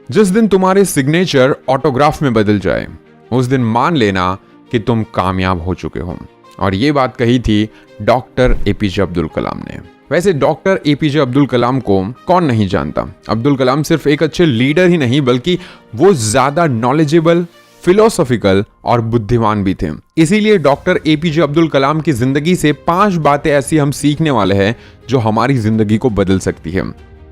जिस दिन तुम्हारे सिग्नेचर ऑटोग्राफ में बदल जाए उस दिन मान लेना कि तुम कामयाब हो चुके हो। और ये बात कही थी डॉक्टर एपीजे अब्दुल कलाम ने। वैसे डॉक्टर एपीजे अब्दुल कलाम को कौन नहीं जानता। अब्दुल कलाम सिर्फ एक अच्छे लीडर ही नहीं बल्कि वो ज्यादा नॉलेजेबल, फिलोसॉफिकल और बुद्धिमान भी थे। इसीलिए डॉक्टर एपीजे अब्दुल कलाम की जिंदगी से 5 बातें ऐसी हम सीखने वाले हैं जो हमारी जिंदगी को बदल सकती है।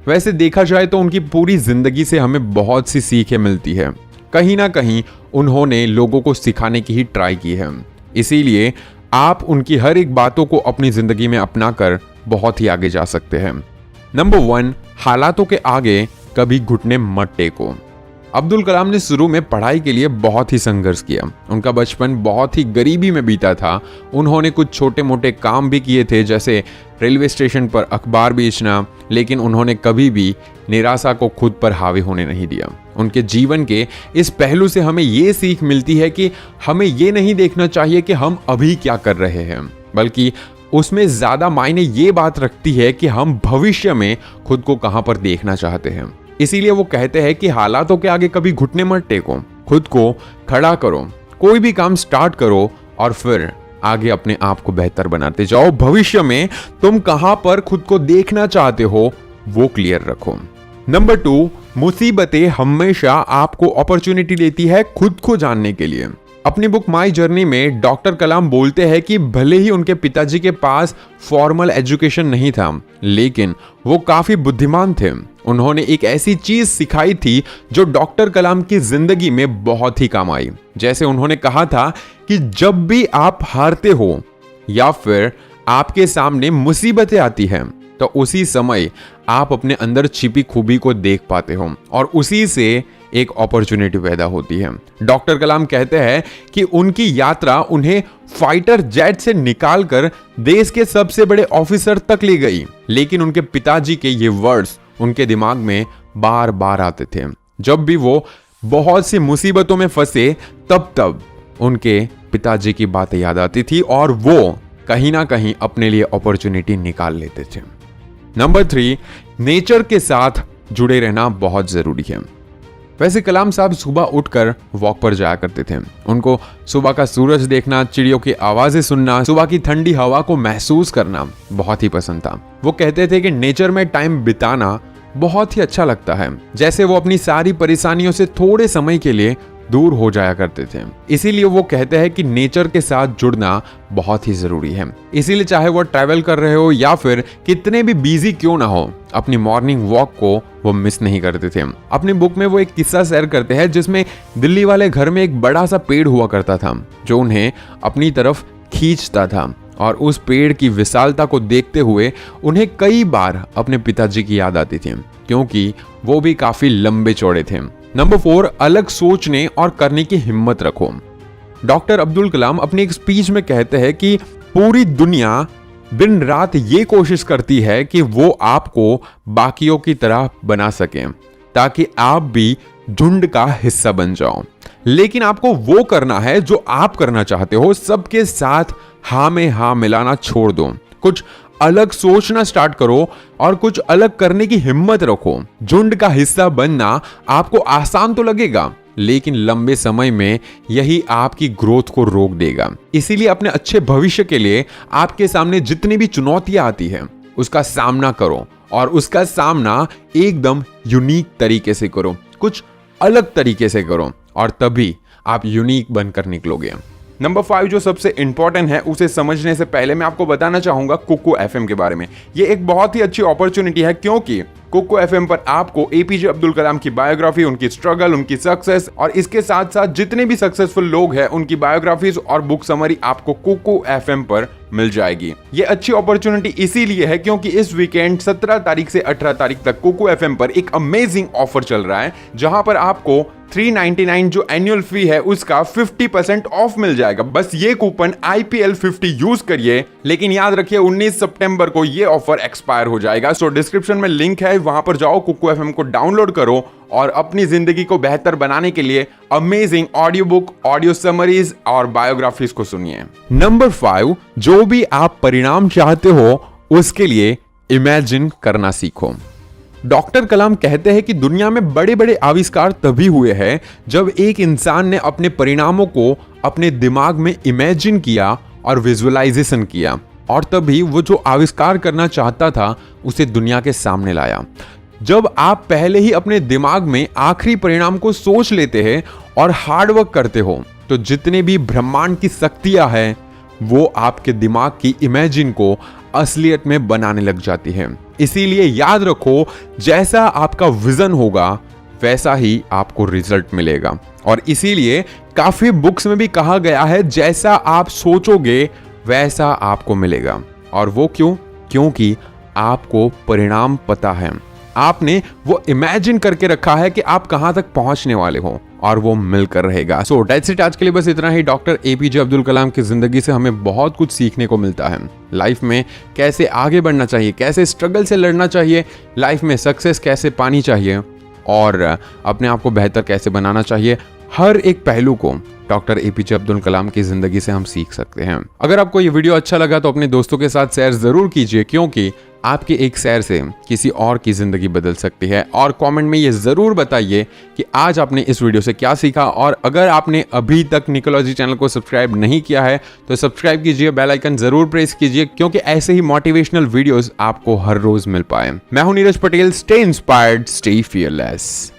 वैसे देखा जाए तो उनकी पूरी जिंदगी से हमें बहुत सी सीखें मिलती है। कहीं ना कहीं उन्होंने लोगों को सिखाने की ही ट्राई की है। इसीलिए आप उनकी हर एक बातों को अपनी जिंदगी में अपनाकर बहुत ही आगे जा सकते हैं। नंबर 1, हालातों के आगे कभी घुटने मत टेको। अब्दुल कलाम ने शुरू में पढ़ाई के लिए बहुत ही संघर्ष किया। उनका बचपन बहुत ही गरीबी में बीता था। उन्होंने कुछ छोटे मोटे काम भी किए थे, जैसे रेलवे स्टेशन पर अखबार बेचना, लेकिन उन्होंने कभी भी निराशा को खुद पर हावी होने नहीं दिया। उनके जीवन के इस पहलू से हमें ये सीख मिलती है कि हमें ये नहीं देखना चाहिए कि हम अभी क्या कर रहे हैं, बल्कि उसमें ज्यादा मायने ये बात रखती है कि हम भविष्य में खुद को कहां पर देखना चाहते हैं। इसीलिए वो कहते हैं कि हालातों के आगे कभी घुटने मत टेको, खुद को खड़ा करो, कोई भी काम स्टार्ट करो और फिर आगे अपने आप को बेहतर बनाते जाओ। भविष्य में तुम कहां पर खुद को देखना चाहते हो वो क्लियर रखो। नंबर 2, मुसीबतें हमेशा आपको अपॉर्चुनिटी देती है खुद को जानने के लिए। अपनी बुक माई जर्नी में डॉक्टर कलाम बोलते हैं कि भले ही उनके पिताजी के पास फॉर्मल एजुकेशन नहीं था, लेकिन वो काफी बुद्धिमान थे। उन्होंने एक ऐसी चीज सिखाई थी जो डॉक्टर कलाम की जिंदगी में बहुत ही काम आई। जैसे उन्होंने कहा था कि जब भी आप हारते हो या फिर आपके सामने मुसीबतें आती हैं, तो उसी समय आप अपने अंदर छिपी खूबी को देख पाते हो और उसी से एक अपॉर्चुनिटी पैदा होती है। डॉक्टर कलाम कहते हैं कि उनकी यात्रा उन्हें फाइटर जेट से निकालकर देश के सबसे बड़े ऑफिसर तक ले गई, लेकिन उनके पिताजी के ये वर्ड्स उनके दिमाग में बार बार आते थे। जब भी वो बहुत सी मुसीबतों में फंसे तब उनके पिताजी की बातें याद आती थी और वो कहीं ना कहीं अपने लिए अपॉर्चुनिटी निकाल लेते थे। नंबर 3, नेचर के साथ जुड़े रहना बहुत जरूरी है। वैसे कलाम साहब सुबह उठकर वॉक पर जाया करते थे। उनको सुबह का सूरज देखना, चिड़ियों की आवाजें सुनना, सुबह की ठंडी हवा को महसूस करना बहुत ही पसंद था। वो कहते थे कि नेचर में टाइम बिताना बहुत ही अच्छा लगता है, जैसे वो अपनी सारी परेशानियों से थोड़े समय के लिए दूर हो जाया करते थे। इसीलिए वो कहते हैं कि नेचर के साथ जुड़ना बहुत ही जरूरी है। इसीलिए चाहे वो ट्रैवल कर रहे हो या फिर कितने भी बिजी क्यों ना हो, अपनी मॉर्निंग वॉक को वो मिस नहीं करते थे। अपनी बुक में वो एक किस्सा शेयर करते हैं जिसमें दिल्ली वाले घर में एक बड़ा सा पेड़ हुआ करता था जो उन्हें अपनी तरफ खींचता था, और उस पेड़ की विशालता को देखते हुए उन्हें कई बार अपने पिताजी की याद आती थी, क्योंकि वो भी काफी लंबे चौड़े थे। नंबर 4, अलग सोचने और करने की हिम्मत रखो। डॉक्टर अब्दुल कलाम अपनी एक स्पीच में कहते हैं कि पूरी दुनिया दिन रात ये कोशिश करती है कि वो आपको बाकियों की तरह बना सके ताकि आप भी झुंड का हिस्सा बन जाओ, लेकिन आपको वो करना है जो आप करना चाहते हो। सबके साथ हाँ में हाँ मिलाना छोड़ दो, कुछ अलग सोचना स्टार्ट करो और कुछ अलग करने की हिम्मत रखो। झुंड का हिस्सा बनना आपको आसान तो लगेगा, लेकिन लंबे समय में यही आपकी ग्रोथ को रोक देगा। इसीलिए अपने अच्छे भविष्य के लिए आपके सामने जितनी भी चुनौतियां आती हैं उसका सामना करो, और उसका सामना एकदम यूनिक तरीके से करो, कुछ अलग तरीके से करो, और तभी आप यूनिक बनकर निकलोगे। नंबर 5 जो सबसे इंपॉर्टेंट है उसे समझने से पहले मैं आपको बताना चाहूंगा कुकू एफएम के बारे में। ये एक बहुत ही अच्छी अपॉर्चुनिटी है, क्योंकि कुकू एफएम पर आपको एपीजे अब्दुल कलाम की बायोग्राफी, उनकी स्ट्रगल, उनकी सक्सेस और इसके साथ साथ जितने भी सक्सेसफुल लोग हैं उनकी बायोग्राफीज और बुक समरी आपको कुकू एफएम पर मिल जाएगी। ये अच्छी अपॉर्चुनिटी इसीलिए है क्योंकि इस वीकेंड 17 तारीख से 18 तारीख तक कुकू एफएम पर एक अमेजिंग ऑफर चल रहा है, जहां पर आपको 399 जो एनुअल फी है उसका 50% ऑफ मिल जाएगा। बस ये कूपन IPL50 यूज करिए, लेकिन याद रखिए 19 सितंबर को ये ऑफर एक्सपायर हो जाएगा। सो डिस्क्रिप्शन में लिंक है, वहां पर जाओ, कुकू एफएम को डाउनलोड करो और अपनी जिंदगी को बेहतर बनाने के लिए amazing audio book, audio summaries और बायोग्राफीज को सुनिए। नंबर 5, जो भी आप परिणाम चाहते हो उसके लिए इमेजिन करना सीखो। डॉक्टर कलाम कहते हैं कि दुनिया में बड़े बड़े आविष्कार तभी हुए हैं जब एक इंसान ने अपने परिणामों को अपने दिमाग में इमेजिन किया और विजुअलाइजेशन किया, और तभी वो जो आविष्कार करना चाहता था उसे दुनिया के सामने लाया। जब आप पहले ही अपने दिमाग में आखिरी परिणाम को सोच लेते हैं और हार्डवर्क करते हो, तो जितने भी ब्रह्मांड की शक्तियां हैं वो आपके दिमाग की इमेजिन को असलियत में बनाने लग जाती है। इसीलिए याद रखो, जैसा आपका विजन होगा वैसा ही आपको रिजल्ट मिलेगा। और इसीलिए काफी बुक्स में भी कहा गया है, जैसा आप सोचोगे वैसा आपको मिलेगा। और वो क्यों? क्योंकि आपको परिणाम पता है, आपने वो इमेजिन करके रखा है कि आप कहां तक पहुंचने वाले हो, और वो मिलकर रहेगा। सो दैट्स इट, आज के लिए बस इतना ही। डॉक्टर एपीजे अब्दुल कलाम की जिंदगी से हमें बहुत कुछ सीखने को मिलता है। लाइफ में कैसे आगे बढ़ना चाहिए, कैसे स्ट्रगल से लड़ना चाहिए, लाइफ में सक्सेस कैसे पानी चाहिए, और अपने आप को बेहतर कैसे बनाना चाहिए, हर एक पहलू को डॉक्टर एपीजे अब्दुल कलाम की जिंदगी से हम सीख सकते हैं। अगर आपको ये वीडियो अच्छा लगा तो अपने दोस्तों के साथ शेयर जरूर कीजिए, क्योंकि आपके एक शेयर से किसी और की जिंदगी बदल सकती है। और कमेंट में ये जरूर बताइए कि आज आपने इस वीडियो से क्या सीखा। और अगर आपने अभी तक निकोलॉजी चैनल को सब्सक्राइब नहीं किया है तो सब्सक्राइब कीजिए, बेल आइकन जरूर प्रेस कीजिए, क्योंकि ऐसे ही मोटिवेशनल वीडियोस आपको हर रोज मिल पाए। मैं हूं Neeraj Patel. Stay inspired, stay fearless.